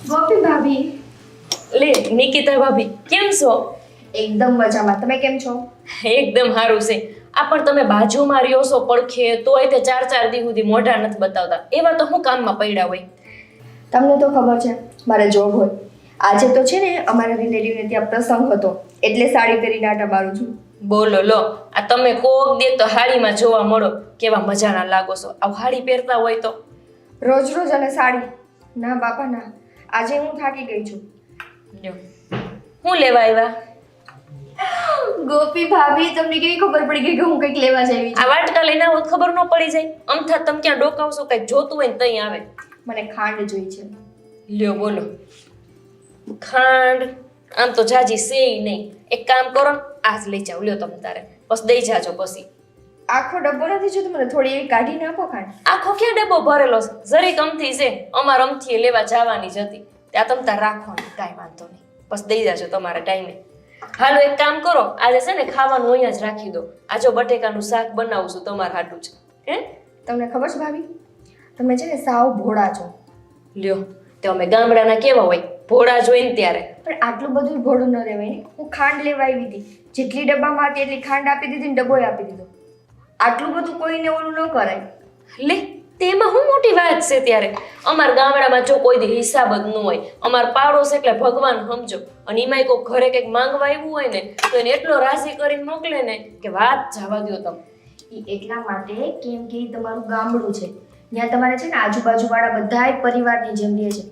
ગોપી ભાભી. લે નિકિતા ભાભી કેમ છો? એકદમ મજામાં. તમે કેમ છો? એકદમ સારું છે. આ પણ તમે બાજુમાં રહ્યો છો પડખે તોય તે 4-4 દી સુધી મોઢા નથી બતાવતા. એવા તો હું કામમાં પડ્યા હોય. તમને તો ખબર છે મારે જોબ હોય. આજે તો છે ને અમારા રિલેટિવને ત્યાં પ્રસંગ હતો એટલે સાડી પહેરીને આટા મારું છું. બોલો લો, આ તમે કોક દે તો હાડીમાં જોવા મળો કેવા મજાના લાગો છો. આ હાડી પહેરતા હોય તો રોજ રોજ અને સાડી ના બાપા ના. આજે હું થાકી ગઈ છું. લ્યો. હું લેવા આવ્યા? ગોપી ભાભી તમને કેવી ખબર પડી ગઈ કે હું કંઈક લેવા જઈ આ વાટકા લઈને આવો તો ખબર ન પડી જાય. અમથા તમે ક્યાં ડોકાવશો કંઈક જોતું હોય ને તઈ આવે. મને ખાંડ જોઈ છે. લ્યો બોલો. ખાંડ આમ તો જાજી છે નહીં. એક કામ કરો ને, આજ લઈ જાવ. લ્યો તમે તારે બસ દઈ જાજો. પછી આખો ડબ્બો નથી જોતો, મને થોડી એવી કાઢીને આપો ખાંડ. આખો ક્યાં ડબ્બો ભરેલો છે? જરીક અમથી છે. અમાર અમથી લેવા જવાની જ હતી. ત્યાં તમ તાર રાખવાનું, કાંઈ વાંધો નહીં. બસ દઈ જાજો તમારા ટાઈમે. હાલો એક કામ કરો, આજે છે ને ખાવાનું અહીંયા જ રાખી દો. આજો બટેકાનું શાક બનાવું છું તમારા હાટું જ. હે તમને ખબર છે ભાભી, તમે છે ને સાવ ભોળા છો. લ્યો, તો અમે ગામડાના કેવા હોય, ભોળા જોઈને ત્યારે. પણ આટલું બધું ભોળું ન રહેવાય ને. હું ખાંડ લેવા આવી હતી, જેટલી ડબ્બામાં હતી એટલી ખાંડ આપી દીધી ને ડબ્બોય આપી દીધો. આટલું બધું કોઈને ઓલું ન કરાય. લે તેમાં શું મોટી વાત છે ત્યારે? અમાર ગામડામાં જો કોઈ દી હિસાબ જ ન હોય. અમાર પાડોશ એટલે ભગવાન સમજો. અને એમાંય કોઈ ઘરે કંઈક માંગવા આવ્યું હોય ને તો એને એટલો રાજી કરીને મોકલે ને કે વાત જવા દો તમે. એ એટલા માટે કેમ કે ઈ તમારું ગામડું છે. ત્યાં તમારે છે ને આજુબાજુવાળા બધાય પરિવારની જેમ રહે છે.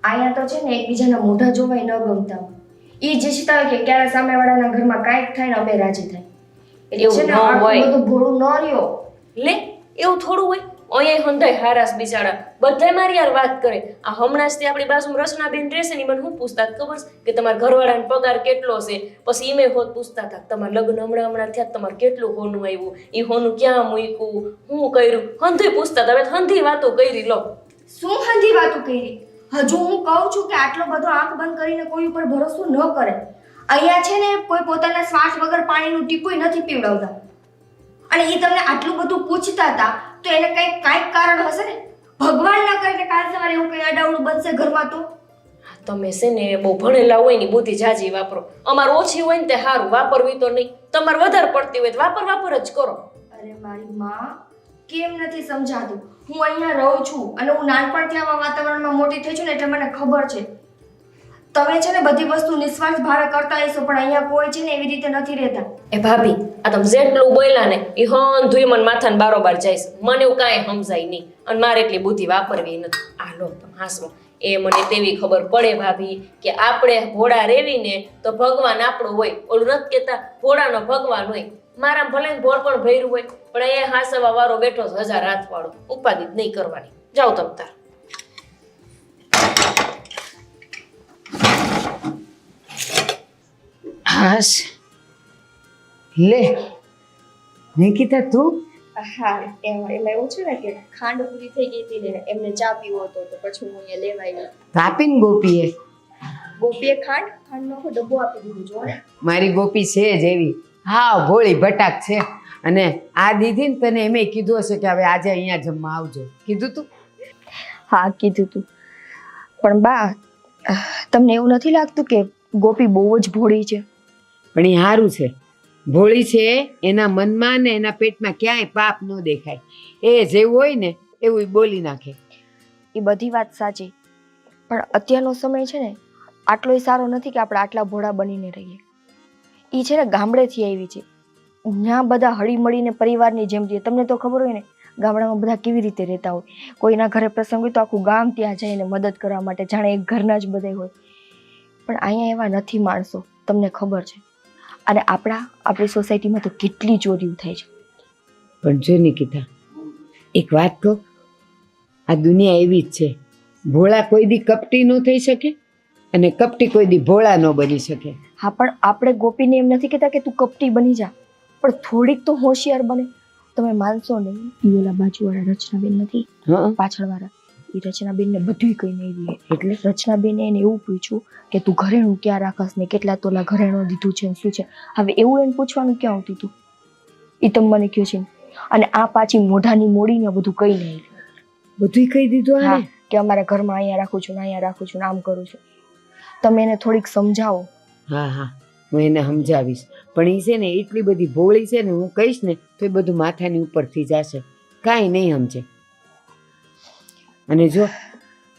અહીંયા તો છે ને એકબીજાના મોઢા જોવાય ન ગમતા હોય. એ જે ઈચ્છતા હોય કે ક્યારે સામેવાળાના ઘરમાં કાંઈક થાય ને અમે રાજી થાય. એટલે છે ને આટલું બધું ભોળું ન રહ્યો. લે એવું થોડું હોય? અહીંયા હંધાય હારાસ બિચારા બધાય મારી યાર વાત કરે. આ હમણાં જ તે આપણી બાજુમાં રચનાબેન રહેશે ને મને શું પૂછતા ખબર છે કે તમારા ઘરવાળાનો પગાર કેટલો છે? પછી ઈમે હોત પૂછતા હતા તમારા લગ્ન હમણાં થયા તમારે કેટલું હોનું આવ્યું, એ હોનું ક્યાં મૂક્યું, શું કર્યું, હંધી પૂછતા હતા. હવે હંધી વાતો કરી લો. શું હંધી વાતો કરી? હજુ હું કહું છું કે આટલો બધો આંખ બંધ કરીને કોઈ ઉપર ભરોસો ન કરે. અહીંયા છે ને કોઈ પોતાના શ્વાસ વગર પાણીનું ટીપું નથી પીવડાવતા. અને એ તમને આટલું બધું પૂછતા હતા તો એને કાંઈક કારણ હશે ને. ભગવાન ના કરે કે કાલ સવારે એવું કંઈ અડાવડું બનશે ઘરમાં તો. તમે છે ને બહુ ભણેલા હોય ને બુદ્ધિ જાજી વાપરો. અમાર ઓછી હોય ને તે સારું, વાપરવી તો નહીં. તમારે વધારે પડતી હોય તો વાપર જ કરો. અરે મારી માં, કેમ નથી સમજાતું? હું અહીંયા રહું છું અને હું નાનપણથી આવા વાતાવરણમાં મોટી થઈ છું ને એટલે મને ખબર છે. તમે છે ને બધી વસ્તુ નિસ્વાર્થ ભાવે કરતા હશો પણ અહીંયા કોઈ છે ને એવી રીતે નથી રહેતા. એ ભાભી, આ તમે જેટલું બોલ્યા ને એ હંધુય મને માથાને બારોબાર જાય છે. મને એવું કાંઈ સમજાય નહીં અને મારે એટલી બુદ્ધિ વાપરવી નથી. આ લો તમે હાસવો. એ મને તેવી ખબર પડે ભાભી કે આપણે ભોળા રેવીને તો ભગવાન આપણો હોય. ઓલું નથી કહેતા ભોળાનો ભગવાન હોય. મારા ભલે ભોળ પણ ભર્યું હોય પણ અહીંયા હાસવા વાળો બેઠો છે 1000 હાથવાળો. ઉપાધિ જ નહીં કરવાની. જાઓ તમ તાર. હાશ લે નિકિતા તું? હા, એમાં એવું છે ને કે ખાંડ પૂરી થઈ ગઈ હતી ને એમને ચા પીવો હતો તો પછી હું અહીંયા લેવા આવી. આપીને ગોપીએ? ગોપીએ ખાંડનો આખો ડબ્બો આપી દીધો. જો ને મારી ગોપી છે જ એવી, હા ભોળી ભટાક છે. અને આ દીધી ને તને એમે કીધું હશે કે હવે આજે અહીંયા જમવા આવજો. કીધું તું? હા કીધું તું. પણ બા, તમને એવું નથી લાગતું કે ગોપી બહુ જ ભોળી છે? પણ એ સારું છે, ભોળી છે. એના મનમાં ને એના પેટમાં ક્યાંય પાપ ન દેખાય. એ જેવું હોય ને એવું બોલી નાખે. એ બધી વાત સાચી, પણ અત્યારનો સમય છે ને આટલો સારો નથી કે આપણે આટલા ભોળા બનીને રહીએ. એ છે ને ગામડેથી આવી છે. ત્યાં બધા હળી મળીને પરિવારની જેમ રહે. તમને તો ખબર હોય ને ગામડામાં બધા કેવી રીતે રહેતા હોય. કોઈના ઘરે પ્રસંગ હોય તો આખું ગામ ત્યાં જઈને મદદ કરવા માટે જાણે એક ઘરના જ બધા હોય. પણ અહીંયા એવા નથી માણસો, તમને ખબર છે. અને આપણી સોસાયટીમાં તો કેટલી ચોરીઓ થાય છે. પણ જો નિકિતા, એક વાત કહું, આ દુનિયા એવી જ છે. ભોળા કોઈ દી કપટી ન થઈ શકે અને કપટી કોઈ દી ભોળા ન બની શકે. હા, પણ આપણે ગોપીને એમ નથી કહેતા કે તું કપટી બની જા, પણ થોડીક તો હોશિયાર બને. તમે માનશો નહીં, એ ઓલા બાજુવાળા રચનાબેન નથી, પાછળવાળા, એ રચનાબેનને બધું કહીને આવી. એટલે રચનાબેને એને એવું પૂછ્યું કે તું ઘરેણું ક્યાં રાખસ ને કેટલા તોલા ઘરેણું દીધું છે શું છે. હવે એવું એને પૂછવાનું ક્યાં આવતું હતું? એ તમે મને કહ્યું છે. અને આ પાછી મોઢાની મોડીને બધું કહીને આવી. બધું કહી દીધું? હા, કે અમારા ઘરમાં અહીંયા રાખું છું ને અહીંયા રાખું છું ને આમ કરું છું. તમે એને થોડીક સમજાવો. હા હા, હું એને સમજાવીશ. પણ એ છે ને એટલી બધી ભોળી છે ને, હું કહીશ ને તો એ બધું માથાની ઉપરથી જશે, કાંઈ નહીં સમજે. અને જો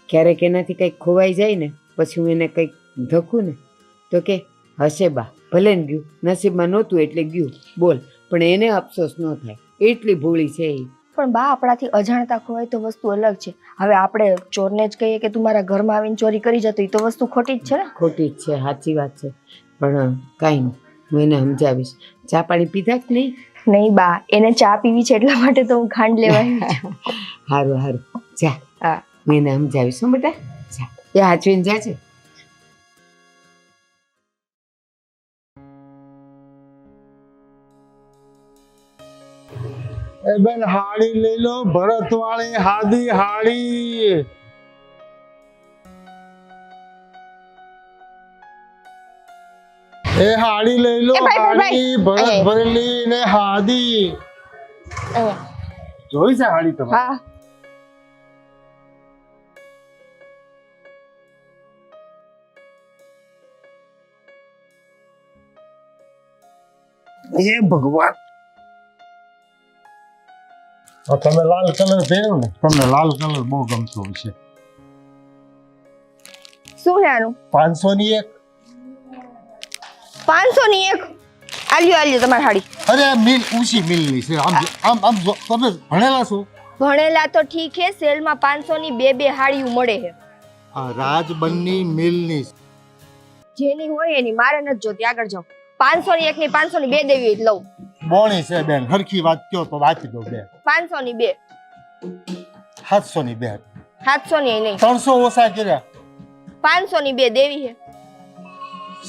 ક્યારેક એનાથી કંઈક ખોવાઈ જાય ને, પછી હું એને કંઈક ધકું ને તો કે હશે બા, ભલે ને ગયું, નસીબમાં નહોતું એટલે ગયું, બોલ. પણ એને અફસોસ ન થાય, એટલી ભોળી છે એ. પણ બા, આપણાથી અજાણતા ખોવાય તો વસ્તુ અલગ છે. હવે આપણે ચોરને જ કહીએ કે તું મારા ઘરમાં આવીને ચોરી કરી જતો, એ તો વસ્તુ ખોટી જ છે ને. ખોટી જ છે, સાચી વાત છે. પણ કાંઈ નહીં, હું એને સમજાવીશ. ચા પાણી પીધા જ નહીં? નહીં બા, એને ચા પીવી છે એટલા માટે તો હું ખાંડ લેવા આવી છું. સારું સારું, જા. હા, હું એને સમજાવીશ. શું બેટા, જા. એ હાચવીને જાજે. એ બેન હાડી લઈ લો, ભરત વાળી હાદી હાડી. એ હાડી લઈ લો, એ ભાઈ, ભાઈ, હાડી ભરત ભરેલી ને હાદી. જોઈ છે હાડી તમે? હા. એ ભગવાન, તમે લાલ કલર પહેર્યો ને, તમને લાલ કલર બહુ ગમતો હશે. શું છે આનું? 500 ની એક. 500 ની એક? આલ્યો તમારી હાડી. અરે આ મિલ ઊંચી મિલની છે. આમ જો, તમે ભણેલા છો? ભણેલા તો ઠીક છે, સેલમાં 500 ની બે હાડીઓ મળે છે. આ રાજબનની મિલની. જેની હોય એની, મારે નથી જોતી. આગળ જાઓ. 500 ની એક ની 500 ની બે દેવી હોય તો લઉં. બોણી છે બેન, હરખી વાત કયો તો આપી દો બે. 500 ની બે. 700 ની બે. 700 ની નહીં. 300 ઓછા કર્યા. 500 ની બે દેવી છે.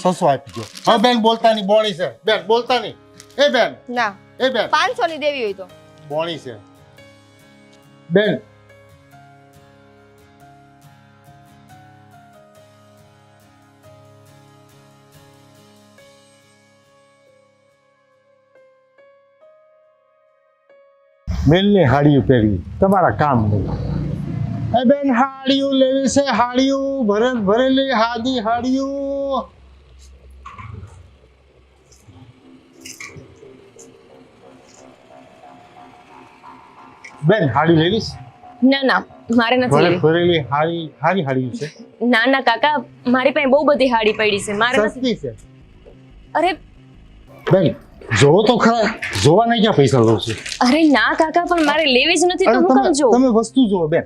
600 આપી દો. હા બેન, બોલતા ની બોણી છે બેન, બોલતા ની. એ બેન, ના, એ બેન, 500 ની દેવી હોય તો. બોણી છે બેન. મેલની હાડીઓ પહેરવી તમારા કામ નહીં. એ બેન હાડીઓ લેવી છે, હાડીઓ ભરત ભરેલી હાદી હાડીઓ. બેન હાડી લેવી છે? ના, મારે નથી ભરત લેવી. ભરેલી હાડી હારી હાડીઓ છે. ના કાકા, મારી પાસે બહુ બધી હાડી પડી છે, મારે નથી. સસ્તી છે અરે બેન, જોવો તો ખરા, જોવાના ક્યાં પૈસા લો છો? અરે ના કાકા, પણ મારે લેવી જ નથી તો અરે હું કેમ જોઉં? તમે વસ્તુ જોવો બેન.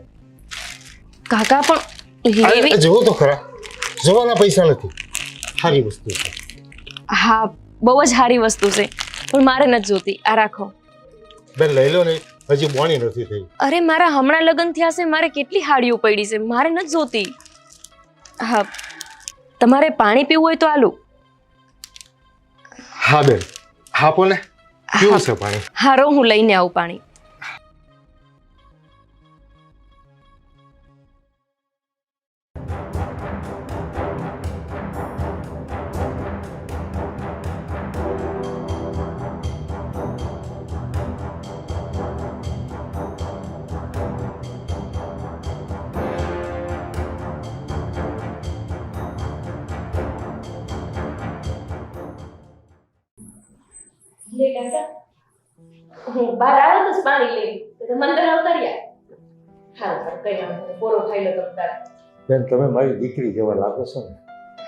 કાકા પણ લેવી. અરે જોવો તો ખરા, જોવાના પૈસા નથી. સારી વસ્તુ છે. હા, બહુ જ સારી વસ્તુ છે, પણ મારે નથી જોતી. આ રાખો. બેન લઈ લો ને, હજી બોણી નથી થઈ. અરે મારા હમણાં લગ્ન થયા છે, મારે કેટલી હાડીઓ પડી છે, મારે નથી જોતી. હા, તમારે પાણી પીવું હોય તો આલું. હા બેન, હા બોલે. કેવું છે પાણી? હારો, હું લઈને આવું પાણી. હું બહાર આવ્યો તો પાણી લેવી, તો મંદર આવતા રહ્યા. હા, કઈ વાંધો નહીં, પોરો ખાઈ લો તમે તારે. બેન તમે મારી દીકરી જેવા લાગો છો ને,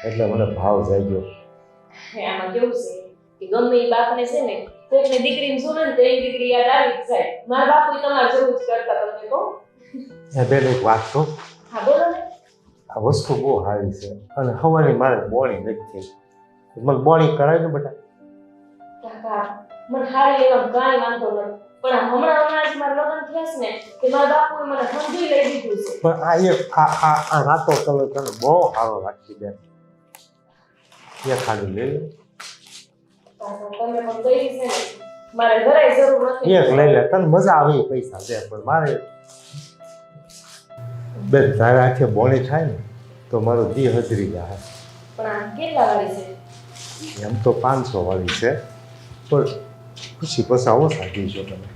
એટલે મને ભાવ જાગ્યો. આમાં કેવું છે કે ગમે એ બાપને છે ને, કોકની દીકરીને જોવે ને તો એની દીકરી યાદ આવી જ જાય. મારા બાપુ તમારે જેવું જ કરતા, તમને કહું. બેન એક વાત કહું? હા બોલો ને. આ વસ્તુ બહુ સારી છે, અને હવાની મારે બોણી નથી થઈ. મને બોણી કરાવી ને બેટા. કાકા, મને હારી લેવામાં કાંઈ વાંધો નથી, પણ હમણાં જ મારા લગ્ન થયા છે ને, કે મારા બાપુએ મને સમજી લઈ દીધું છે. પણ આ એક આ રાતો કલર તને બહુ સારો લાગશે બેન. એક ખાલી લઈ લે. કાકા, તમે પણ ગઈ છે ને, મારે જરાય જરૂર નથી. એક લઈ લે, તને મજા આવે પૈસા દે. પણ મારે બેન તારા આંખે બોણી થાય ને તો મારો દી હજરી જાય. પણ આ કેટલા વાળી છે? એમ તો 500 વાળી છે, પણ ખુશી પૈસા ઓછા દીજો તમે.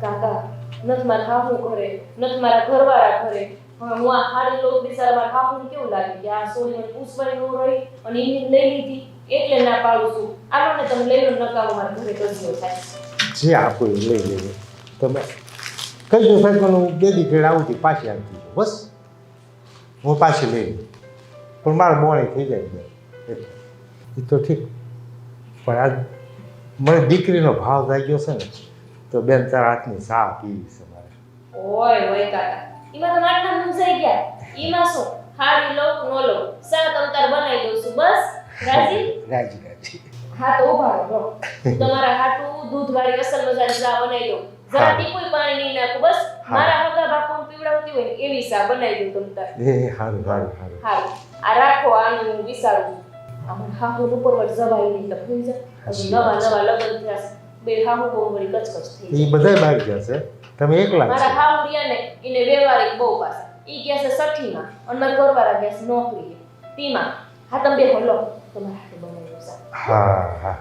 કાકા, નથી મારા હાહુ ઘરે, નથી મારા ઘરવાળા ઘરે, હવે હું આ હાડી લોક બિચારા ખાવાનું કેવું લાગે કે આ સોની પૂછવાની ન રહી અને એની લઈ લીધી એટલે ના પાડું છું. આલો ને તમે લઈ લો નકામો મારા ઘરે કજિયો થાય. જે આપો એ લઈ લેજો તમે કઈ જો સાહેબ હું બે દી ભેળ આવું છું પાછી આવતી છું બસ હું પાછી લઈ લઉં પણ મારે મોડી થઈ જાય છે એટલે એ તો ઠીક પણ આજ મને દીકરીનો ભાવ જાગ્યો છે ને તો બેન તારા હાથની ચા પીવી છે મારે. ઓય કાકા એમાં તો માટલા સમજાઈ ગયા. એમાં શું હાડી લો નો લો સા તમ તાર બનાવી દઉં છું બસ. રાજી? રાજી રાજી. હા તો ઉભા રહો. તમારા હાટુ દૂધવાળી અસલ મજાની ચા બનાવી દઉં. જરા ટીપુય પાણી નહીં નાખું બસ. મારા હગા બાપુને પીવડાવતી હોય ને એવી ચા બનાવી દઉં તમ તાર. એ હારું હારું હારું. હારું આ રાખો આનું હું વિચારું. આમાં હાહુ ઉપર વળ જવાય નહીં તો થઈ જાય. હજી નવા નવા લગ્ન થયા છે. બે હાહુ બહુ વળી કચકચ થઈ જાય. એ બધાય બહાર ગયા છે તમે એકલા મારા છો. હાહુ રહ્યા ને એને વ્યવહારિક બહુ પાછા. ઈ ગયા છે સઠ્ઠીમાં અને મારા ઘરવાળા ગયા છે નોકરીએ. તીમાં હા તમે બે લો તમારા હાથે બનાવ્યું છે. હા હા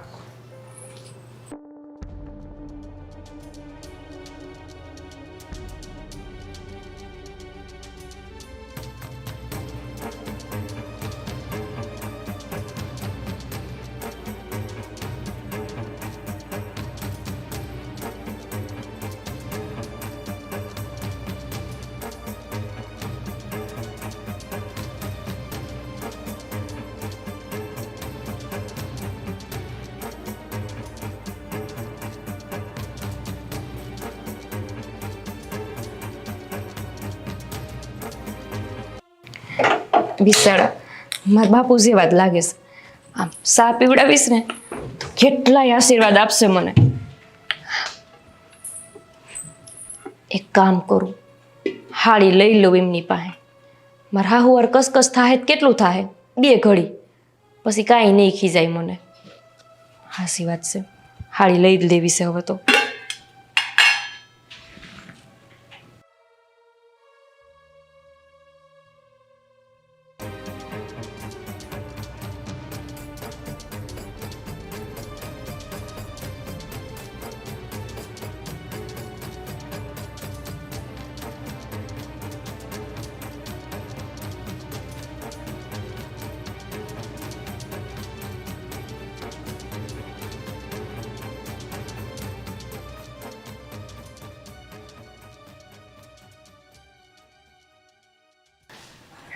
બિસાડા મારા બાપુ જેવા જ લાગે છે. આમ સા પીવડાવીશ ને તો કેટલાય આશીર્વાદ આપશે મને. એક કામ કરું હાડી લઈ લઉં એમની પાસે. મારા હાહુવાર કસકસ થાય કેટલું થાય બે ઘડી પછી કાંઈ નહીં ખીજાય મને. હાસી વાત છે હાડી લઈ જ લેવી છે હવે તો.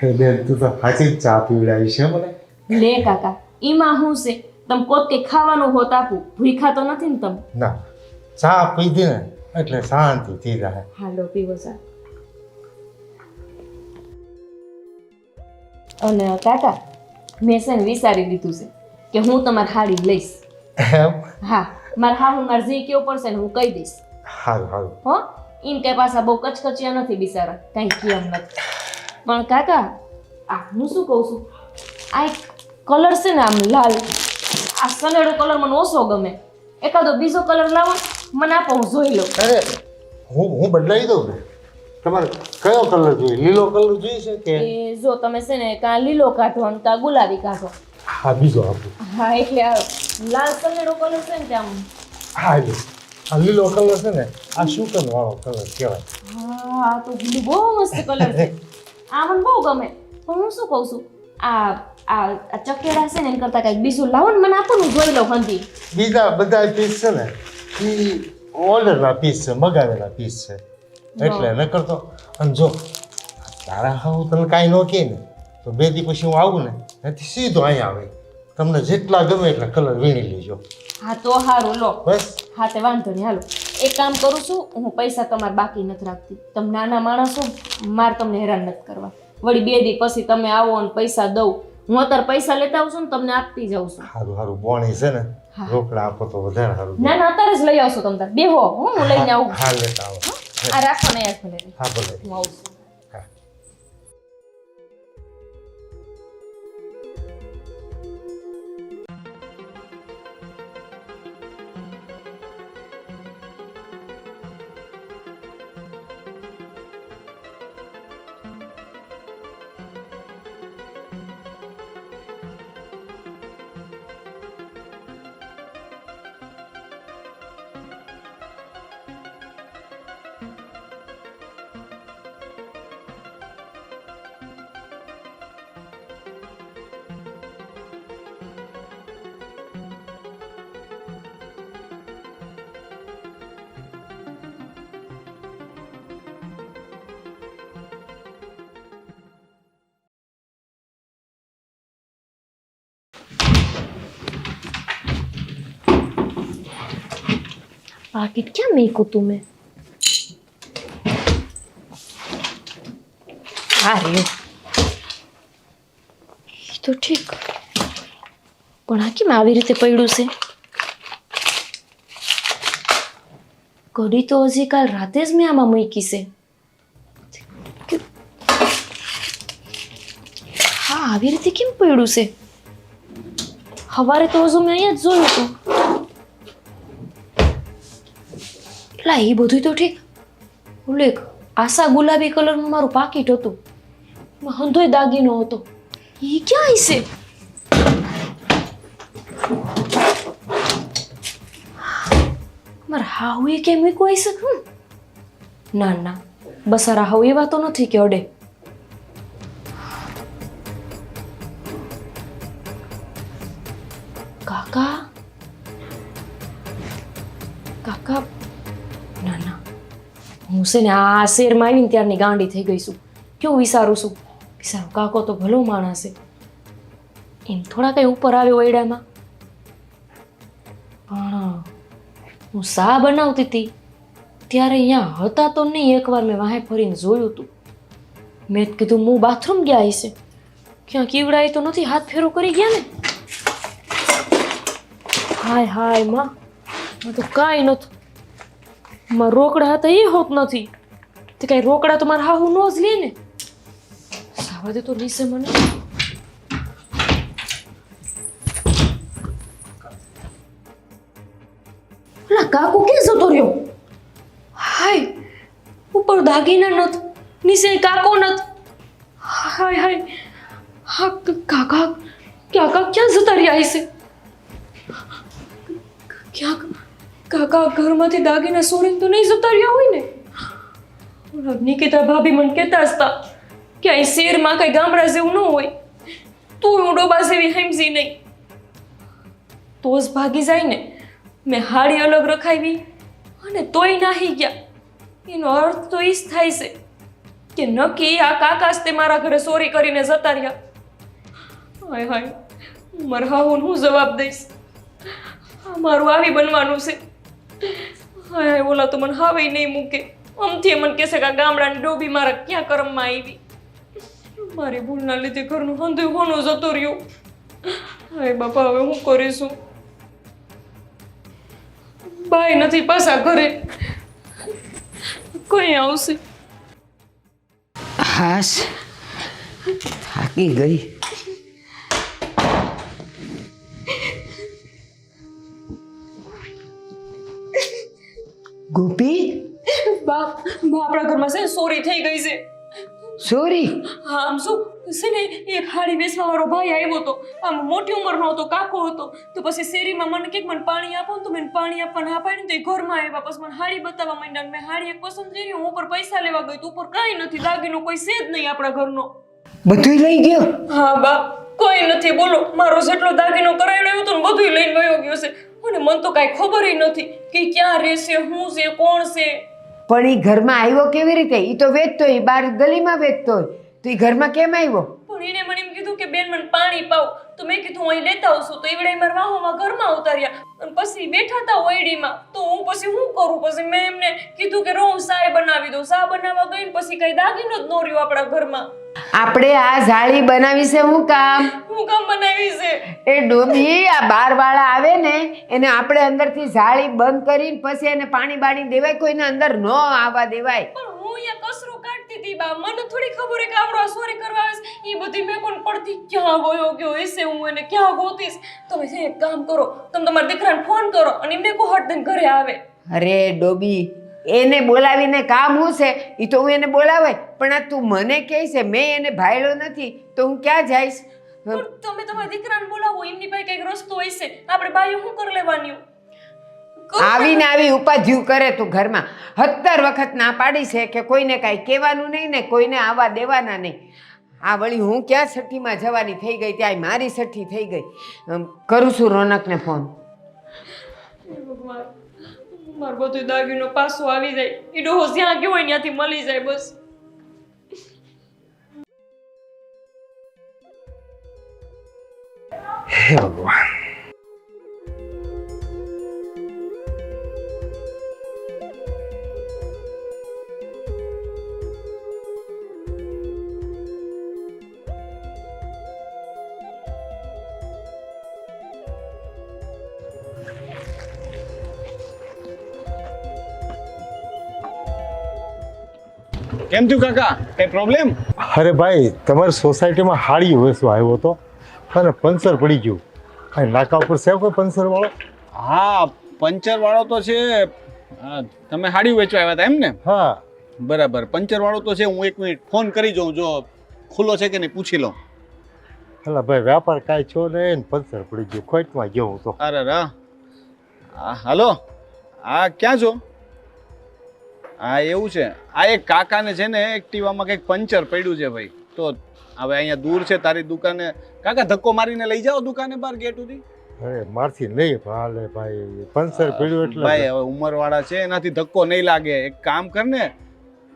હે બેન તું તો સાચી જ ચા પીવડાવી છે મને. લે કાકા ઈમાં હું છે તમે પોતે ખાવાનું હોત આપું ભૂખા તો નથી ને તમે. ના ચા પીધી ને એટલે શાંતિ થઈ જાય. હાલો પીવો સા. અને કાકા મેં છે ને વિચારી લીધું છે કે હું તમારી હાડી લઈશ. એમ હા મારે હાહુ મારે જે કેવું પડશે ને હું કહી દઈશ સારું સારું. હો. ઇન કે પાછા બહુ કચકચિયા નથી બિચારા કાંઈ કેમ નથી. પણ કાકા આ હું શું કહું છું આ એક કલર છે ને આમ લાલ આ સનેડો કલર મને ઓછો ગમે. એકાદો બીજો કલર લાવો મને આપો હું જોઈ લઉં. અરે હું બદલાવી દઉં ને તમારે કયો કલર જોઈએ લીલો કલર જોઈએ છે કે એ જો તમે છે ને કાં લીલો કાઢો અને કાં ગુલાબી કાઢો. હા બીજો આપો. હા એટલે આ લાલ સનેડો કલર છે ને તે આમ હા લે આ લીલો કલર છે ને આ શુકન વાળો કલર કહેવાય. હા આ તો બહુ મસ્ત કલર છે. આ મને બહુ ગમે. પણ હું શું કહું છું આ આ ચકેડા છે ને એમ કરતાં કંઈક બીજું લાવો ને મને આપો ને હું જોઈ લઉં હંધી. બીજા બધા પીસ છે ને એ ઓર્ડરના પીસ છે મગાવેલા પીસ છે એટલે ન કરતો. અને જો તારા હું તને કાંઈ ન કહે ને તો બે દી પછી હું આવું ને એથી સીધો અહીંયા આવે તમને જેટલા ગમે એટલા કલર વીણી લેજો. હા તો સારું લો. બસ હા તે વાંધો નહીં હાલો. એક કામ કરું છું હું પૈસા તમારે બાકી નથી રાખતી. તમે નાના માણસો મારે તમને હેરાન નથી કરવા. વળી બે દી પછી તમે આવો અને પૈસા દઉં. હું અત્યારે પૈસા લેતા આવું છું ને તમને આપતી જાઉં છું. સારું સારું બોણી છે ને રોકડા આપો તો વધારે સારું. ના ના અત્યારે જ લઈ આવશો તમે તાર બેહો હું લઈને આવું. હા લેતા આવો. આ રાખો ને યાર ભલે હા ભલે. હું આવું છું. હા પાકીટ ક્યાં મૂક્યું તું મેં? આ રહ્યું. ઈ તો ઠીક, પણ આ કેમ આવી રીતે પડ્યું છે? કઢી તો હજી કાલ રાતે જ મેં આમાં મૂકી છે. હા, આવી રીતે કેમ પડ્યું છે? સવારે તો હજુ મેં અહીંયા જ જોયું હતું. એટલે એ બધું તો ઠીક. ઉલ્લેખ આશા ગુલાબી કલરનું મારું પાકીટ હતું, એમાં હંધોય દાગીનો હતો. એ ક્યાં હશે? મારા હાહુએ કેમ મૂક્યું હશે? ના ના, બસારા હાવ એવા તો નથી કે અડે. કાકા કાકા, ના ના, હું છે ને આ શેરમાં આવીને ત્યારની ગાંડી થઈ ગઈ છું. કેવું વિચારું છું? વિચારું કાકો તો ભલો માણસ છે, એમ થોડા કઈ ઉપર આવ્યો ઓયડામાં. પણ હું શા બનાવતી હતી ત્યારે અહીંયા હતા તો નહીં. એકવાર મેં વાહે ફરીને જોયું હતું. મેં જ કીધું હું બાથરૂમ ગયા હશે, ક્યાં કીવડાય તો નથી, હાથ ફેરો કરી ગયા ને. હાય હાય માં, તો કાંઈ નથી. માં રોકડા હતા એ હોત નથી તે કઈ રોકડા તો મારા હાહુ નો જ લે ને. સાવા દે તો નીચે મને. ઓલા કાકુ ક્યાં જતો રહ્યો? હાય, ઉપર દાગીના નથ, નીચે કાકો નથ. હાય હાય, હા કાકા કાકા ક્યાં જતા રહ્યા હશે? ક્યાંક કાકા ઘરમાંથી દાગીના સોરીને તો નહીં જતા રહ્યા હોય ને? નિકિતા ભાભી મને કહેતા હતા કે અહીં શહેરમાં કઈ ગામડા જેવું ન હોય, તો હું ડોબા જેવી સમજી નહીં. તો જ ભાગી જાય ને. મેં હાડી અલગ રખાવી અને તોય નાહી ગયા. એનો અર્થ તો એ જ થાય છે કે નક્કી આ કાકા જ તે મારા ઘરે ચોરી કરીને જતા રહ્યા. હાય હાય, મારા હાહુને હું જવાબ દઈશ? મારું આવી બનવાનું છે. હાય હાય, ઓલા તો મને હાવે નહીં મૂકે. આમથી મને કહેશે કે આ ગામડાની ડોબી મારા ક્યાં કરમમાં આવી. મારી ભૂલના લીધે ઘરનું હંધું હોનું જતું રહ્યું. હાય બાપા, હવે હું કરીશું? બાય નથી પાછા ઘરે, કઈ આવશે? હાશ, થાકી ગઈ. ગોપી, બાપ, આપણા ઘરમાં છે ને ચોરી થઈ ગઈ છે. સોરી. હા, આમ શું છે ને, એક હાડી વેચવા વાળો ભાઈ આવ્યો હતો. આમ મોટી ઉંમરનો હતો, કાકો હતો. તો પછી શેરીમાં મને કે મને પાણી આપો ને, તો મેં પાણી આપવા ના પાડી ને, તો એ ઘરમાં આવ્યા. પછી મને હાડી બતાવવા માંડ્યા. મેં હાડી એક પસંદ કરી, હું ઉપર પૈસા લેવા ગઈ તો ઉપર કાંઈ નથી, દાગીનો કોઈ છે જ નહીં આપણા ઘરનો. બધું લઈ ગયો? હા બાપ, કોઈ નથી. બોલો, મારો જેટલો દાગીનો કરાયેલો હતો ને બધું લઈને વયો ગયો છે. અને મને તો કાંઈ ખબર નથી કે ક્યાં રહેશે, શું છે, કોણ છે. પણ એ ઘરમાં આવ્યો કેવી રીતે? એ તો વેચતો હોય, બહાર ગલીમાં વેચતો હોય, તો એ ઘરમાં કેમ આવ્યો? પણ એને મને એમ કીધું કે બેન મને પાણી પાવ. તો મેં કીધું હું અહીં લેતા આવશું. તો એવડે મારા વાહોમાં ઘરમાં ઉતાર્યા અને પછી બેઠા હતા ઓયડીમાં. તો હું પછી શું કરું? પછી મેં એમને કીધું કે હું સાય બનાવી દઉં. સા બનાવવા ગઈ ને પછી કઈ દાગીનો જ ન રહ્યો આપણા ઘરમાં. આપણે આ જાળી બનાવી છે હું કામ? હું કામ બનાવી છે? એ ડોબી, આ બાર વાળા આવે ને એને આપણે અંદરથી જાળી બંધ કરીને પછી એને પાણી બાણી દેવાય, કોઈને અંદર ન આવવા દેવાય. પણ હું અહીંયા કસરો કાઢતી હતી બા. મને થોડી ખબર હે કે આવડો ચોરી કરવા આવે છે. એ બધી મેં કોણ પડતી ક્યાં ગયો ગયો હશે, હું એને ક્યાં ગોતીશ. તમે છે એક કામ કરો, તમે તમારા દીકરાને ફોન કરો અને એમને કહો હટ દઈને ઘરે આવે. અરે ડોબી, એને બોલાવીને કામ હું છે? એ તો હું એને બોલાવાય, પણ આ તું મને કહે છે, મેં એને ભાયલો નથી તો હું ક્યાં જઈશ? પણ તમે તમારા દીકરાને બોલાવો, એમની પાસે કઈક રસ્તો હશે. આપણે બાયું શું કરી લેવાની? આવીને આવી ઉપાધ્યું કરે તું ઘરમાં. 17 વખત ના પાડી છે કે કોઈને કાંઈ કહેવાનું નહીં ને કોઈને આવવા દેવાના નહીં. આ વળી હું ક્યાં છઠ્ઠીમાં જવાની થઈ ગઈ, ત્યાં મારી છઠ્ઠી થઈ ગઈ. કરું છું રોનકને ફોન. ભગવાન, મારો બધો દાગીનો પાછો આવી જાય. એ ડોહો જ્યાં ગયો હોય ત્યાંથી મળી જાય બસ. હે ભગવાન. કેમ થયું કાકા કઈ પ્રોબ્લેમ? અરે ભાઈ તમારી સોસાયટીમાં હાડી વેચવા આવ્યો હતો અને પંચર પડી ગયું. કાંઈ નાકા ઉપર છે કોઈ પંચર વાળો? હા પંચર વાળો તો છે. હા, તમે હાડી વેચવા આવ્યા હતા એમ ને? હા. બરાબર, પંચર વાળો તો છે. હું 1 મિનિટ ફોન કરી જોઉં, જો ખુલ્લો છે કે નહીં પૂછી લઉં. એટલે ભાઈ વ્યાપાર કાંઈ છો નહીં, પંચર પડી ગયું, ખોટમાં ગયો હું તો. અરે રા. હા હાલો, હા ક્યાં છો? હા એવું છે. આ એક કાકાને છે ને એક્ટિવામાં કંઈક પંચર પડ્યું છે ભાઈ. તો હવે અહીંયા દૂર છે તારી દુકાને. કાકા ધક્કો મારીને લઈ જાઓ દુકાને બહાર ગેટ સુધી. અરે મારથી નહીં હાલે ભાઈ, પંચર પડ્યું એટલે. ભાઈ હવે ઉંમરવાળા છે, એનાથી ધક્કો નહીં લાગે. એક કામ કર ને,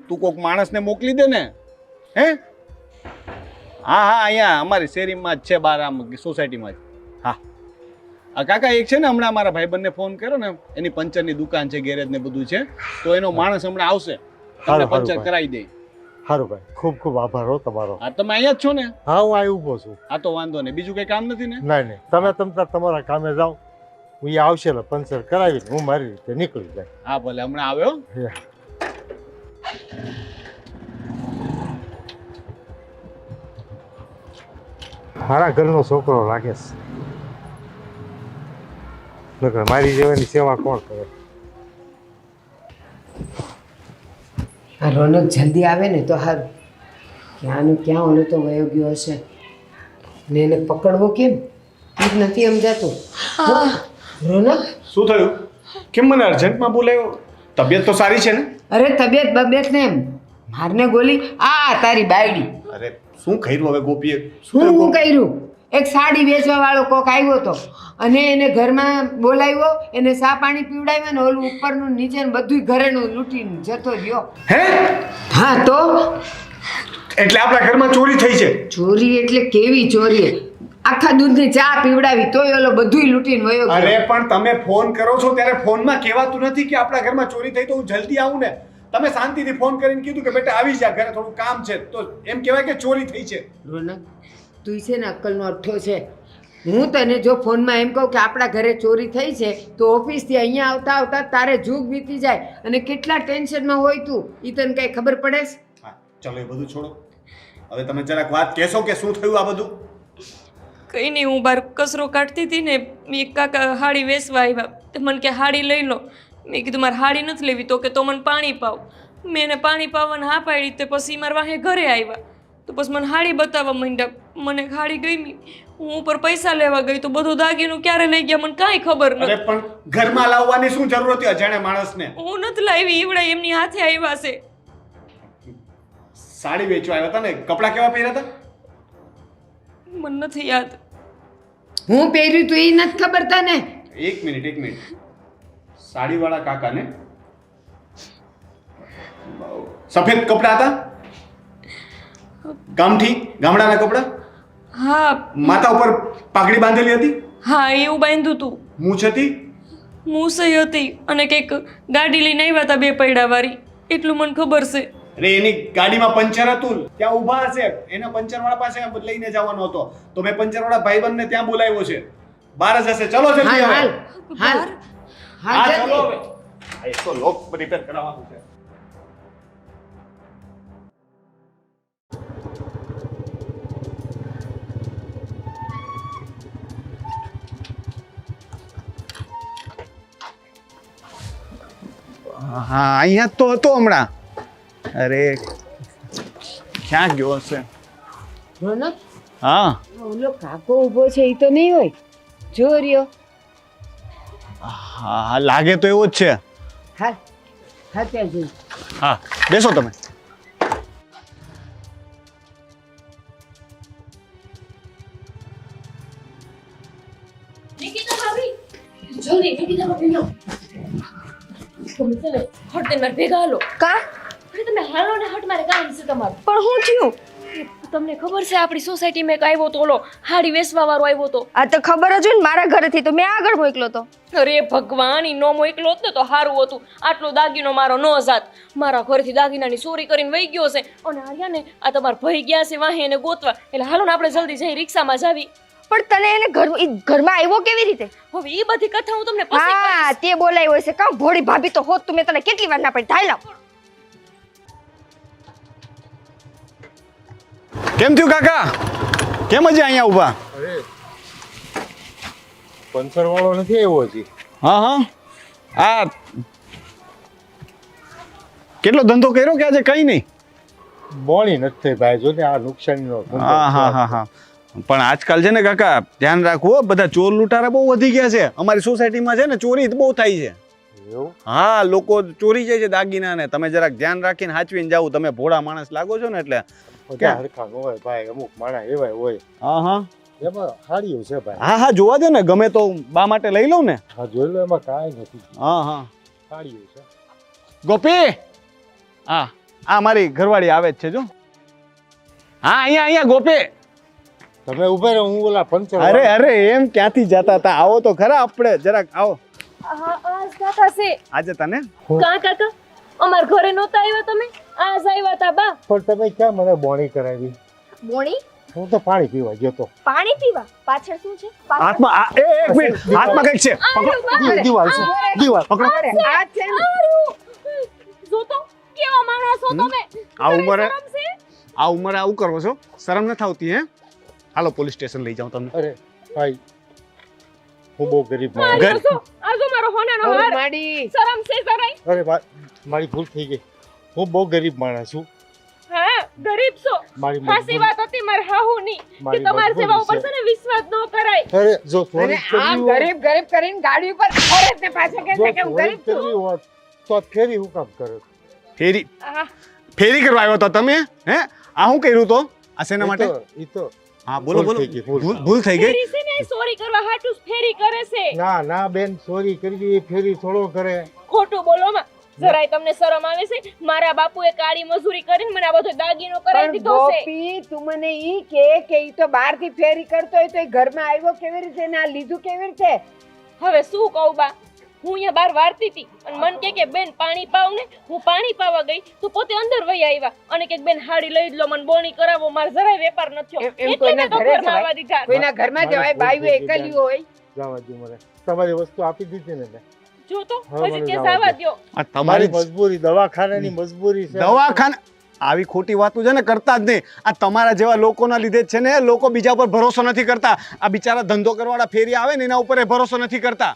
તું કોક માણસને મોકલી દે ને. હે? હા હા, અહીંયા અમારી શેરીમાં જ છે, બહાર આમ સોસાયટીમાં જ. હા કાકા એક છે ને, હમણાં મારા ભાઈબંધને ફોન કર્યો ને, એની પંચરની દુકાન છે, ગેરેજ ને બધું છે, તો એનો માણસ હમણાં આવશે, તમને પંચર કરાવી દે. સારું ભાઈ, ખૂબ ખૂબ આભાર હો તમારો. હા તમે અહીંયા જ છો ને? હા હું અહીં ઊભો છું. હા તો વાંધો નહીં, બીજું કઈ કામ નથી ને? નહીં નહીં, તમે તમારા કામે જાઓ, હું અહીંયા આવશે એટલે પંચર કરાવીને હું મારી રીતે નીકળી જાય. હા ભલે, હમણાં આવ્યો. મારા ઘરનો છોકરો લાગે છે, મારી જેવાની સેવા કોણ કરે? આ રોનક જલ્દી આવે ને તો સારું. ક્યાંનું ક્યાં ઓલો તો વયો ગયો હશે ને એને પકડવો કેમ એ જ નથી સમજાતું. રોનક શું થયું? કેમ મને અર્જન્ટમાં બોલાયો? તબિયત તો સારી છે ને? અરે તબિયત બબિયત ને એમ મારને ગોલી આ તારી બાયડી. અરે શું કર્યું હવે ગોપીએ? હું કર્યું? એક સાડી વેચવા વાળો કોક આવ્યો હતો અને એને ઘરમાં બોલાવ્યો, એને ચા પાણી પીવડાવ્યા ને ઓલું ઉપરનું નીચે બધું ઘરેનું લૂંટીને જતો રહ્યો. હે? હા તો એટલે આપણા ઘરમાં ચોરી થઈ છે? ચોરી એટલે કેવી ચોરી? આખા દૂધની ચા પીવડાવી તોય ઓલો બધુંય લૂંટીને વયો ગયો. અરે પણ તમે ફોન કરો છો ત્યારે ફોનમાં કહેવાતું નથી કે આપણા ઘરમાં ચોરી થઈ તો હું જલ્દી આવું ને? તમે શાંતિથી ફોન કરીને કીધું કે બેટા આવી જા, ઘરે થોડું કામ છે, તો એમ કહેવાય કે ચોરી થઈ છે. રોનક તું છે ને અક્કલનો અઠ્ઠો છે. હું તને જો ફોનમાં એમ કહું કે આપણા ઘરે ચોરી થઈ છે તો ઓફિસથી અહીંયા આવતા આવતા તારે જૂગ વીતી જાય અને કેટલા ટેન્શનમાં હોય તું, એ તને કઈ ખબર પડે છે? હા ચલો એ બધું છોડો, હવે તમે જરાક વાત કહેશો કે શું થયું આ બધું? કંઈ નહીં, હું બહાર કચરો કાઢતી હતી ને, એક કાકા હાડી વેચવા આવ્યા. તે મને કે હાડી લઈ લો. મેં કીધું મારે હાડી નથી લેવી. તો કે તો મને પાણી પાવ. મેં એને પાણી પાવાને હા પાડી. તે પછી મારા વાહે ઘરે આવ્યા તો પછી મને હાડી બતાવવા માંડ્યા. મને હાડી ગમી. હું ઉપર પૈસા લેવા ગઈ તો બધું દાગીનું ક્યારે લઈ ગયા મને કાંઈ ખબર નથી. અરે પણ ઘરમાં લાવવાની શું જરૂર હતી અજાણ્યા માણસને? હું નથી લાવી, ઈવડા એમની હાથે આવ્યા છે. સાડી વેચવા આવ્યા હતા ને? કપડાં કેવા પહેર્યા હતા? મને નથી યાદ. હું પહેર્યું તું એ નથી ખબર તને? એક મિનિટ. સાડીવાળા કાકાને સફેદ કપડાં હતા? ગામડાના કપડાં? હા. માથા ઉપર પાઘડી બાંધેલી હતી? હા એવું બાંધ્યું તું. મૂછ હતી? મૂસઈ હતી અને કંઈક ગાડી લઈને આવ્યા હતા 2 પૈડા વાળી, એટલું મને ખબર છે. અરે એની ગાડીમાં પંચર હતું, ત્યાં ઊભા હશે, એના પંચરવાળા પાસે લઈને જવાનો હતો, તો મેં પંચરવાળા ભાઈબંધને ત્યાં બોલાવ્યો છે, બહાર જ હશે. ચલો જલ્દી હાલ હવે. હાલ હાલ હા હાલ ચલો જલ્દી. હવે. એક તો લોક રિપેર કરાવવાનું છે. હા અહીંયા તો હતો હમણાં. અરે ક્યાં ગયો હશે? રોનક હા ઓલો કાકો ઊભો છે એ તો નહીં હોય? જો રહ્યો. હા લાગે તો એવો જ છે. હાલ હા ત્યાં જઈ. હા બેસો તમે. નિકિતા ભાભી જલ્દી, નિકિતા ભાભી લો. તમે છે ને હટ મારે ભેગા હાલો. કા અરે તમે હાલો ને હટ, મારે કામ છે તમારું. પણ હું થયું? તમને ખબર છે આપણી સોસાયટીમાં એક આવ્યો તો ઓલો હાડી વેચવા વાળો આવ્યો તો? આ તો ખબર જ હોય ને, મારા ઘરેથી તો મેં આગળ મોકલો તો. અરે ભગવાન, ઈ નો મોકલો હોત ને તો સારું હતું. આટલો દાગીનો મારો નો જાત. મારા ઘરથી દાગીનાની ચોરી કરીને વહી ગયો છે. અને આર્યા ને આ તમારા ભાઈ ગયા છે વાહે એને ગોતવા. એટલે હાલો ને આપણે જલ્દી જઈ રિક્ષામાં જાવી. પણ તને એને ઘરમાં આવ્યો કેવી રીતે? હવે ઈ બધી કથા હું તમને પછી હા તે બોલાયો હશે. કામ ભોળી ભાભી તો હોત તું, મેં તને કેટલી વાર ના પડી. ધાઈ લાવ. કેમ થયું કાકા? કેમ હજી અહીંયા ઊભા? અરે પંચર વાળો નથી આવ્યો હજી. હા હા. આ કેટલો ધંધો કર્યો કે આજે કઈ નહીં? બોણી નથી થઈ ભાઈ, જો ને આ નુકસાનીનો ધંધો હા હા છે. હા હા. પણ આજકાલ છે ને કાકા ધ્યાન રાખવું હો, બધા ચોર લૂંટારા બહુ વધી ગયા છે. અમારી સોસાયટીમાં છે ને ચોરી બહુ થાય છે. એવું? હા, લોકો ચોરી જાય છે દાગીના ને. તમે જરાક ધ્યાન રાખીને હાચવીને જાવ. તમે ભોળા માણસ લાગો છો ને એટલે. બધા હરખા ન હોય ભાઈ, અમુક માણસ એવા હોય. હા હા એમાં હાડીઓ છે ભાઈ. હા હા, જોવા દો ને, ગમે તો બા માટે લઈ લઉં ને. હા જોઈ લો, એમાં કાંઈ નથી. હા હા. હાડીઓ છે. ગોપી, હા આ મારી ઘરવાળી આવે જ છે જો. હા, અહીંયા ગોપી. તમે ઉભા રહો, હું ઓલા પંચર અરે અરે, એમ ક્યાંથી જતા હતા? આવો તો ખરા, આપણે જરાક આવો. આજે તને કાકા અમાર ઘરે નહોતા આવ્યા તમે? આજ આવ્યા તા બા. પણ તમે ક્યાં મને બોણી કરાવી? બોણી હું તો પાણી પીવા ગયો તો. પાણી પીવા પાછળ શું છે? હાથમાં એક મિનિટ, હાથમાં કઈક છે. પકડો. દિવાલ છે, દિવાલ પકડો. આ છે ને. જો તો કેવા માણસ છો તમે. આ ઉંમરે શરમ છે? આ ઉંમરે આવું કરો છો? શરમ નથી આવતી હે? હાલો પોલીસ સ્ટેશન લઈ જાઉં તમને. અરે ભાઈ, હું બહુ ગરીબ માણસ. ઘર- આજો મારો હોનાનો હાર. માડી શરમ છે જરાય? અરે મારી ભૂલ થઈ ગઈ. હું બહુ ગરીબ માણસ છું. હા, ગરીબ છો. મારી હાસી વાત હતી માર હાહુની કે મારી તમારા જેવા ઉપર મજબૂરી છે ને વિશ્વાસ ન કરાય. અરે જો ચોરી અને કરવી આમ હોય- ગરીબ ગરીબ કરીને ગાડી ઉપર ફરે જ ને પાછા કહે જો છે કે હું ચોરી ગરીબ છું. કરવી હોત તો ફેરી હું કામ કરે? ફેરી આહ, ફેરી કરવા આવ્યો તો તમે? હે, આ શું કર્યું તો? આ શેના માટે? ઈ તો હા બોલો ભૂલ બોલો. થઈ ગઈ, ભૂલ. ભૂલ થઈ ગઈ. ફેરી છે ને ચોરી કરવા હાટુ જ ફેરી કરે છે. ના ના બેન, ચોરી કરવી એ ફેરી થોડો કરે. ખોટું બોલો માં. જરાય તમને શરમ આવે છે? મારા બાપુએ કાળી મજૂરી કરીને મને આ બધો દાગીનો કરાવી પણ દીધો છે. ગોપી તું મને ઈ કે ઈ તો બહાર થી ફેરી કરતો હોય તો એ ઘરમાં આવ્યો કેવી રીતે ને આ લીધું કેવી રીતે? હવે શું કહું બા, હું અહીંયા બહાર વારતી હતી અને મન કે બેન પાણી પાવ ને. હું પાણી પાવા ગઈ તો પોતે અંદર વહી આવ્યા અને કે બેન હાડી લઈ જ લો, મને બોણી કરાવો. માર જરાય વેપાર ન થયો. એમ એટલે કોઈના મેં તો ઘરે ઘરમાં જવાય? આવવા દીધા. કોઈના ઘરમાં જવાય? બાયું એકલ્યું હોય? જવા દો મને. તમારી વસ્તુ આપી દીધી ને મેં. જો તો હવે હજી મને કે જવા સાવા દો. દ્યો. આ તમારી તમારી મજબૂરી, દવાખાનાની મજબૂરી છે. દવાખાના આવી ખોટી વાતો છે ને કરતા જ નહીં. આ તમારા જેવા લોકોના લીધે જ છે ને લોકો બીજા પર ભરોસો નથી કરતા. આ બિચારા ધંધો કરવાવાળા ફેરી આવે ને એના ઉપર એ ભરોસો નથી કરતા.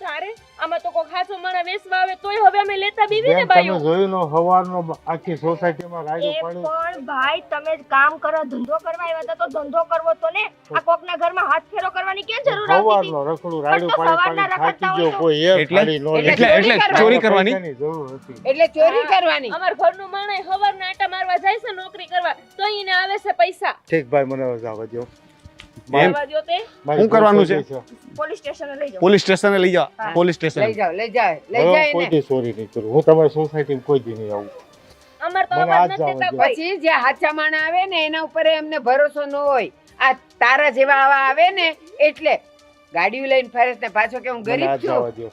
તારે આમાં તો કોઈ ખાસો માણા વેસવા આવે તોય હવે અમે લેતા બીવી ને બેન, તમે બાયું. જોયું નો હવારનો આખી સોસાયટીમાં રાયડો એ પાડ્યો. પણ ભાઈ તમે કામ કરો, ધંધો કરવા આવ્યા હતા તો ધંધો કરવો તો ને. આ કોકના ઘરમાં હાથ ફેરો કરવાની ક્યાં જરૂર આવતી હતી? હવારનો રખડું રાયડું પણ તો પાડી સવારના પાડી થાકી રખડતા ગયો. હોય તો. કોઈ એક એટલે- ખાલી નો એટલે લે. ચોરી કરવાની. પૈસાની જરૂર હતી. એટલે ચોરી કરવાની? અમાર ઘરનું માણસ હવારના આટા મારવા જાય છે નોકરી કરવા તો એને આવે છે પૈસા. ઠીક ભાઈ, મને હવે જવા દ્યો. આવવા દ્યો તે. મારી શું કરવાનું છે? ભૂલ થઈ ગઈ પોલીસ સ્ટેશને લઈ જાઓ. પોલીસ સ્ટેશને લઈ જાઓ. Police station. લઈ જાઓ લઈ જાઓ લઈ હવે જાય કોઈ ને. દી ચોરી નહીં કરું. હું તમારી સોસાયટીમાં કોઈ દી નહીં આવું. અમાર તો મને અવાજ આજ નથી જવા દેતા દ્યો. કોઈ. પછી જે હાચા માણા આવે ને એના ઉપર એમને ભરોસો ન હોય. આ તારા જેવા આવા આવે ને એટલે ગાડીઓ લઈને ફરે છે ને પાછો કે હું મને ગરીબ આજ છું. જવા દ્યો.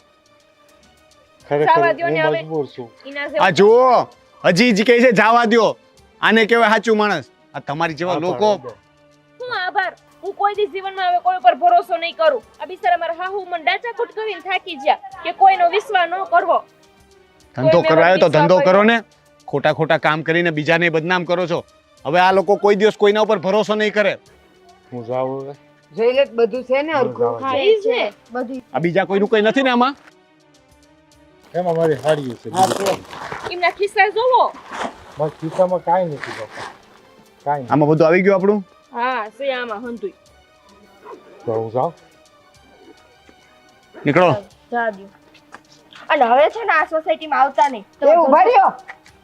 જવા દ્યો ખરેખર ને હું હવે. મજબૂર છું. ઈના આ જેવું જુઓ, હજી જ કહે છે જાવા દ્યો. આને કહેવાય સાચું માણસ. આ તમારી જેવા લોકો શું આભાર. હું કોઈ દી જીવનમાં હવે કોઈ ઉપર ભરોસો નહીં કરું. આ બિચારા મારા હાહુ મને ડાચાકૂટ કરીને થાકી ગયા કે કોઈનો વિશ્વાસ ન કરવો. ધંધો કરાયો તો ધંધો કરો ને. ખોટા ખોટા કામ કરીને બીજાને બદનામ કરો છો. હવે આ લોકો કોઈ દિવસ કોઈના ઉપર ભરોસો નહીં કરે. હું જાઉં હવે. જોઈ લે બધું છે ને હરખું. હા ઈ છે. બધી આ બીજા કોઈનું કઈ નથી ને આમાં? એમાં મારી હાડીઓ છે. હા, છે. એમના ખિસ્સા જોવો. મારા ખિસ્સામાં કાંઈ નથી બાપા. કાંઈ નહીં. આમાં બધું આવી ગયું આપણું. હા છે આમાં હંતુઈ. તો હું જાઉં. નીકળો. જા દ્યો. અને હવે છે ને આ સોસાયટીમાં આવતા નહીં. એ ઉભા રહ્યો.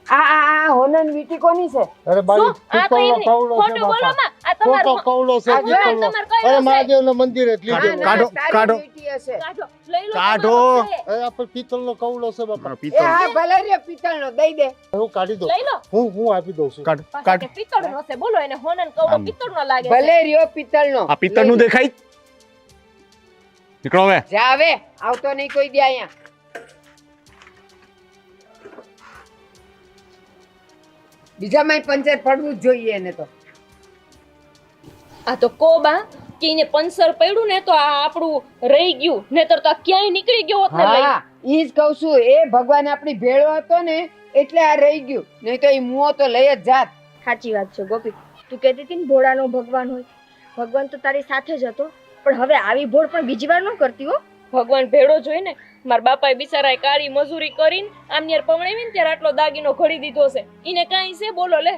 આ હોનન વીટી કોની છે? અરે બાઈ, શું? આ તો પિત્તળનો એમની. કવડો છે ખોટું બોલો બાપા. માં. આ ખોટો તમારો કવડો છે, આ જો, પિત્તળનો. તમારે કયો અરે છે? મહાદેવના મંદિરે જ ના, લીધો. ના, કાઢો, તારી કાઢો. વીંટી હશે. કાઢો. લઈ લો કાઢો. તમારો છે. અરે આ પણ પિત્તળનો કવડો છે બાપા. એ હા ભલે રહ્યો પિત્તળનો દઈ દે. હું કાઢી દઉં. લઈ લો. હું આપી દઉં છું. કાઢ પાછા કાઢ. કે પિત્તળનો છે. બોલો એને હોનન કવડો આમ. પિત્તળનો લાગે છે. ભલે રહ્યો પિત્તળનો. આ પિત્તળનું દેખાય? નીકળો હવે. જા હવે આવતો નહીં કોઈ દે અહીંયા. બીજામાંય પંચર પડવું જ જોઈએ એને તો. આ તો કોબા કે એને પંચર પડ્યું ને તો આ આપણું રહી ગયું. નહીતર તો આ ક્યાંય નીકળી ગયો હોત ને લઈ. હા ઈ જ કહું છું. એ ભગવાન આપણી ભેળો હતો ને એટલે આ રહી ગયું. નહીં તો એ મુઓ તો લઈ જ જાત. સાચી વાત છે ગોપી. તું કહેતી હતી ને ભોળાનો ભગવાન હોય, ભગવાન તો તારી સાથે જ હતો, પણ હવે આવી ભોળ પણ બીજી વાર ન કરતી હો. ભગવાન ભેળો જોઈને મારા બાપાએ બિચારાએ કાળી મજૂરી કરીને આમની પમણાવીને ત્યારે આટલો દાગીનો ઘડી દીધો છે. એને કાંઈ છે બોલો લે,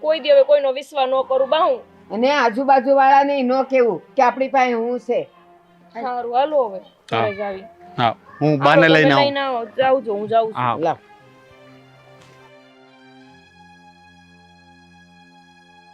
કોઈ દી હવે કોઈનો વિશ્વાસ ન કરું બાહું. અને આજુબાજુ વાળાને ન કેવું કે આપણી પાસે હું છે. સારું હાલો હવે હા. ઘરે જાવી. હા હું બાને લઈને આવું લઈને આવો, જાઉં છું હું જાઉં છું. હા લાવ